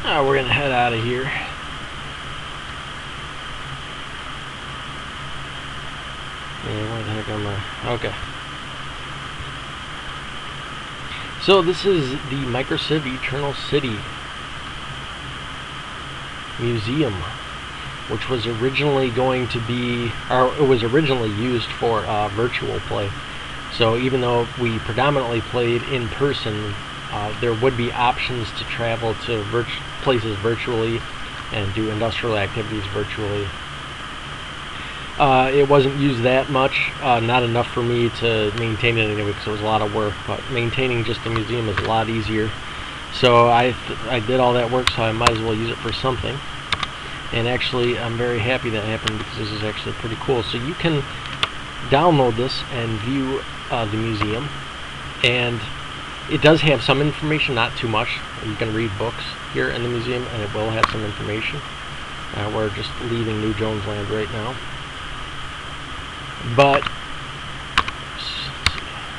We're gonna head out of here. Yeah, where the heck am I? Okay. So this is the Microciv Eternal City Museum, which was originally going to be, or it was originally used for virtual play. So even though we predominantly played in person, there would be options to travel to places virtually and do industrial activities virtually. It wasn't used that much, not enough for me to maintain it anyway, because it was a lot of work, but maintaining just the museum is a lot easier. So I did all that work, so I might as well use it for something. And actually, I'm very happy that happened, because this is actually pretty cool. So you can download this and view the museum, and it does have some information, not too much. You can read books here in the museum, and it will have some information. We're just leaving New Jones Land right now. But let's see.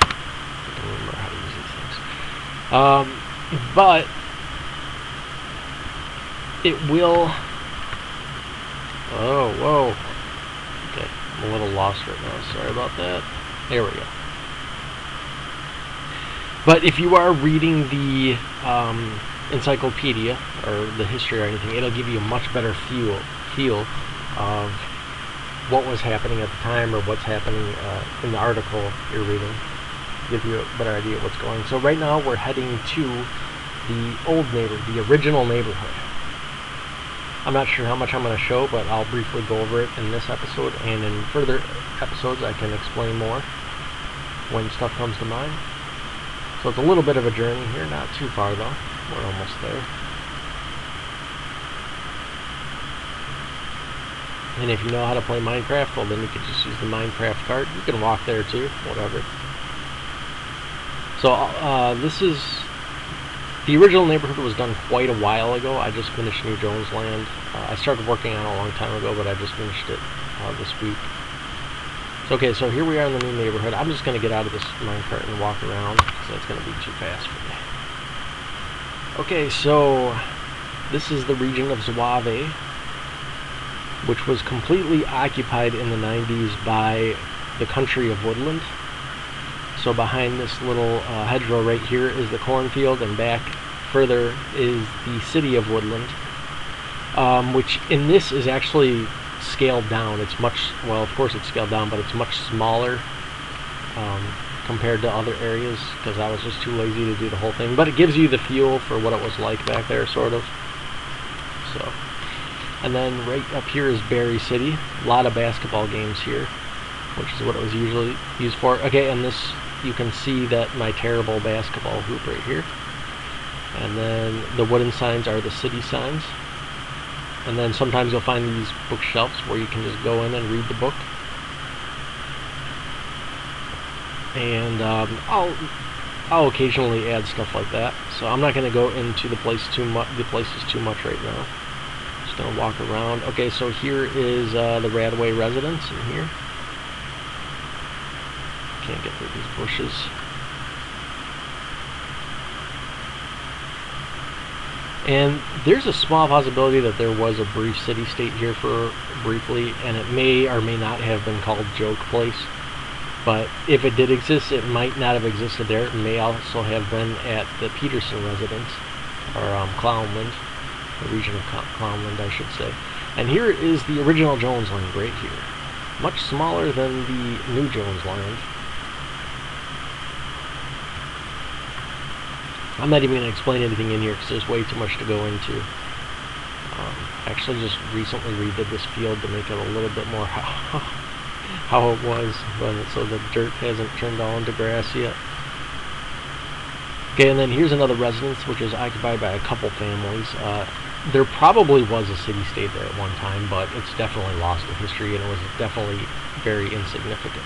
I don't remember how to use these things. But it will. Oh, whoa. Okay, I'm a little lost right now. Sorry about that. There we go. But if you are reading the encyclopedia or the history or anything, it'll give you a much better feel of what was happening at the time, or what's happening in the article you're reading. Give you a better idea of what's going. So right now we're heading to the old neighborhood, the original neighborhood. I'm not sure how much I'm going to show, but I'll briefly go over it in this episode, and in further episodes I can explain more when stuff comes to mind. So it's a little bit of a journey here, not too far though. We're almost there. And if you know how to play Minecraft, well then you can just use the Minecraft cart. You can walk there too, whatever. So this is, the original neighborhood was done quite a while ago. I just finished New Jones Land. I started working on it a long time ago, but I just finished it this week. So, okay, so here we are in the new neighborhood. I'm just going to get out of this minecart and walk around, because that's going to be too fast for me. Okay, so this is the region of Zouave, which was completely occupied in the 90s by the country of Woodland. So behind this little hedgerow right here is the cornfield, and back further is the city of Woodland, which in this is actually scaled down. It's much, well, of course it's scaled down, but it's much smaller compared to other areas, because I was just too lazy to do the whole thing. But it gives you the feel for what it was like back there, sort of. So. And then right up here is Berry City. A lot of basketball games here, which is what it was usually used for. Okay, and this, you can see that my terrible basketball hoop right here. And then the wooden signs are the city signs. And then sometimes you'll find these bookshelves where you can just go in and read the book. And I'll occasionally add stuff like that. So I'm not going to go into the places too much right now. Gonna walk around. Okay, so here is the Radaway residence in here. Can't get through these bushes. And there's a small possibility that there was a brief city-state here for briefly, and it may or may not have been called Joke Place. But if it did exist, it might not have existed there. It may also have been at the Peterson residence, or Clownland. The region of Clownland, I should say. And here is the original Jones Land right here. Much smaller than the new Jones Land. I'm not even going to explain anything in here because there's way too much to go into. Actually just recently redid this field to make it a little bit more how it was, but so the dirt hasn't turned all into grass yet. Okay, and then here's another residence which is occupied by a couple families. There probably was a city-state there at one time, but it's definitely lost to history, and it was definitely very insignificant.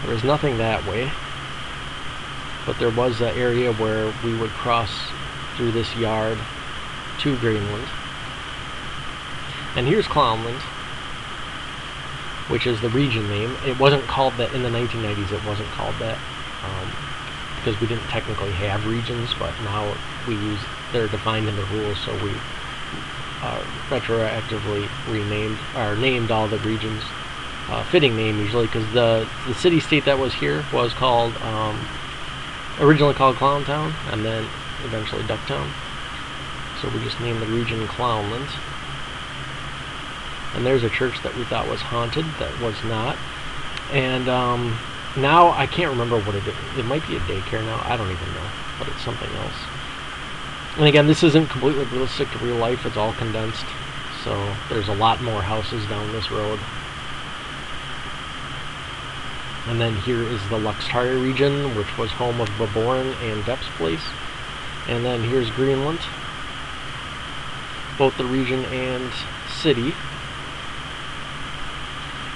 There was nothing that way, but there was an area where we would cross through this yard to Greenland. And here's Clownland, which is the region name. It wasn't called that in the 1990s. It wasn't called that. because we didn't technically have regions, but now they're defined in the rules, so we retroactively named all the regions. Fitting name usually, because the city-state that was here was called originally called Clowntown, and then eventually Ducktown. So we just named the region Clownland. And there's a church that we thought was haunted that was not. And now I can't remember what it is. It might be a daycare now. I don't even know, but it's something else. And again, this isn't completely realistic to real life. It's all condensed. So there's a lot more houses down this road. And then here is the Luxtari region, which was home of Baboran and Depp's place. And then here's Greenland, both the region and city.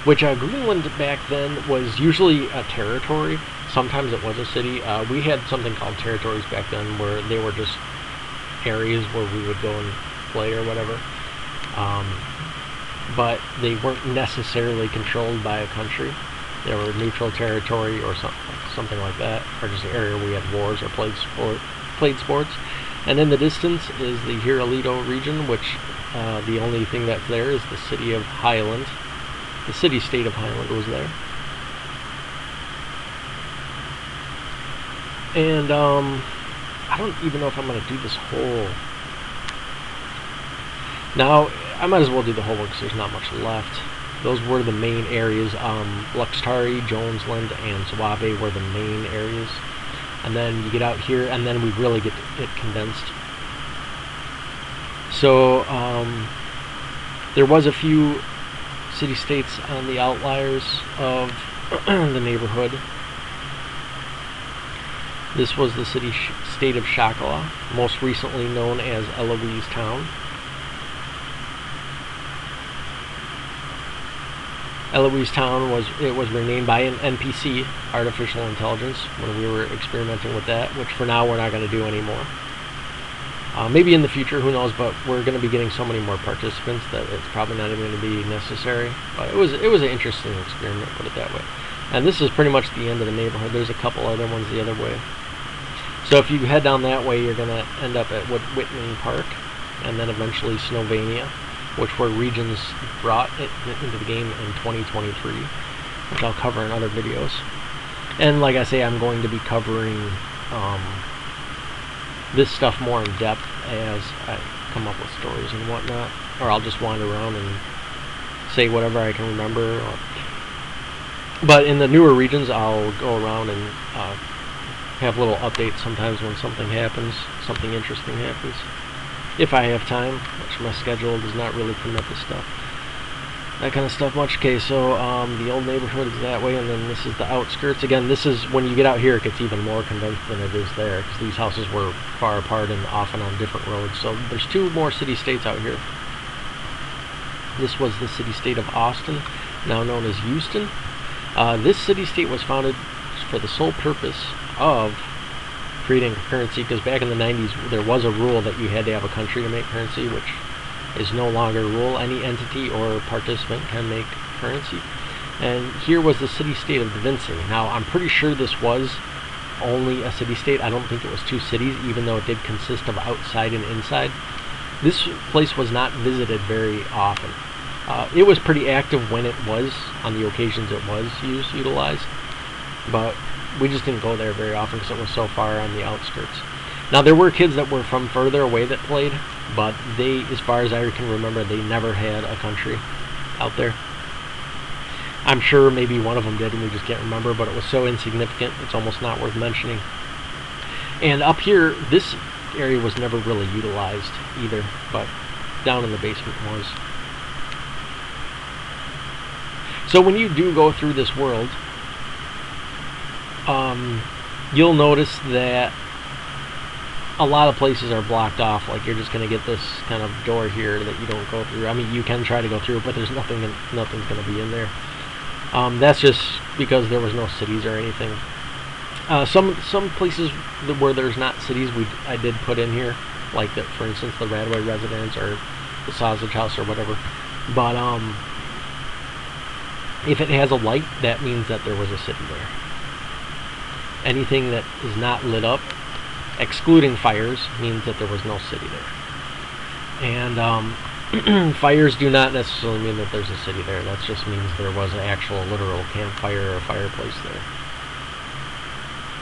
Which Greenland back then was usually a territory. Sometimes it was a city. We had something called territories back then, where they were just areas where we would go and play or whatever. But they weren't necessarily controlled by a country. They were neutral territory or something like that, or just an area where we had wars or played sports. And in the distance is the Hiralito region, which the only thing that's there is the city of Highland. The city-state of Highland was there. And I don't even know if I'm going to do this whole... Now, I might as well do the whole one because there's not much left. Those were the main areas. Luxtari, Jonesland, and Zwabe were the main areas. And then you get out here, and then we really get it condensed. So, there was a few city-states on the outliers of the neighborhood. This was the city-state of Shakala, most recently known as Eloise Town. Eloise Town was renamed by an NPC, artificial intelligence, when we were experimenting with that, which for now we're not going to do anymore. Maybe in the future, who knows? But we're going to be getting so many more participants that it's probably not even going to be necessary. But it was an interesting experiment, put it that way. And this is pretty much the end of the neighborhood. There's a couple other ones the other way. So if you head down that way, you're going to end up at Whitman Park, and then eventually Snowvania, which were regions brought into the game in 2023, which I'll cover in other videos. And like I say, I'm going to be covering this stuff more in depth as I come up with stories and whatnot, or I'll just wander around and say whatever I can remember. But in the newer regions, I'll go around and have little updates sometimes when something happens, something interesting happens. If I have time, which my schedule does not really permit this stuff. That kind of stuff much. Okay, so the old neighborhood is that way, and then this is the outskirts. Again, this is, when you get out here, it gets even more condensed than it is there, because these houses were far apart and often on different roads. So there's two more city-states out here. This was the city-state of Austin, now known as Houston. This city-state was founded for the sole purpose of creating currency, because back in the 90s there was a rule that you had to have a country to make currency, which is no longer a rule. Any entity or participant can make currency. And here was the city-state of Da Vinci. Now, I'm pretty sure this was only a city-state. I don't think it was two cities, even though it did consist of outside and inside. This place was not visited very often. It was pretty active when it was, on the occasions it was utilized, but we just didn't go there very often because it was so far on the outskirts. Now, there were kids that were from further away that played, but they, as far as I can remember, they never had a country out there. I'm sure maybe one of them did and we just can't remember, but it was so insignificant it's almost not worth mentioning. And up here, this area was never really utilized either, but down in the basement was. So when you do go through this world, you'll notice that a lot of places are blocked off. Like, you're just going to get this kind of door here that you don't go through. I mean, you can try to go through it, but there's nothing's going to be in there. That's just because there was no cities or anything. Some places where there's not cities, I did put in here, like that, for instance, the Radway Residence or the Sausage House or whatever. But if it has a light, that means that there was a city there. Anything that is not lit up, excluding fires, means that there was no city there. And fires do not necessarily mean that there's a city there. That just means there was an actual literal campfire or fireplace there.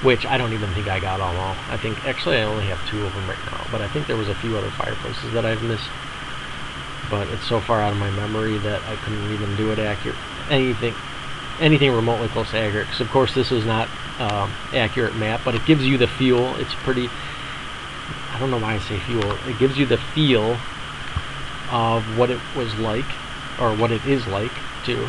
Which I don't even think I got all. I think, actually I only have 2 of them right now, but I think there was a few other fireplaces that I've missed. But it's so far out of my memory that I couldn't even do it accurate. Anything remotely close to accurate. Because of course this is not accurate map, but it gives you the feel. It's pretty, I don't know why I say feel. It gives you the feel of what it was like, or what it is like too.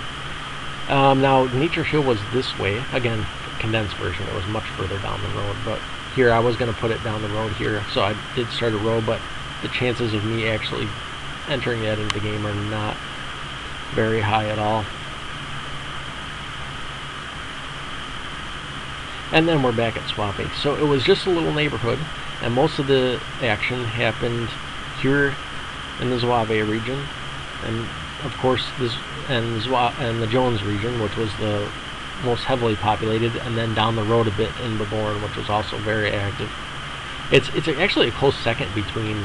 Now Nature Hill was this way. Again, condensed version. It was much further down the road, but here I was going to put it down the road here, so I did start a road, but the chances of me actually entering that into the game are not very high at all. And then we're back at swapping. So it was just a little neighborhood, and most of the action happened here in the Zouave region, and of course the Jones region, which was the most heavily populated, and then down the road a bit in Baborn, which was also very active. It's actually a close second between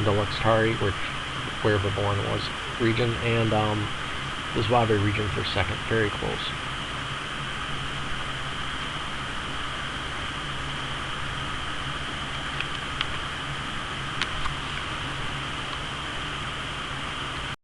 the Luxtari, where Baborn was region, and the Zouave region for second, very close.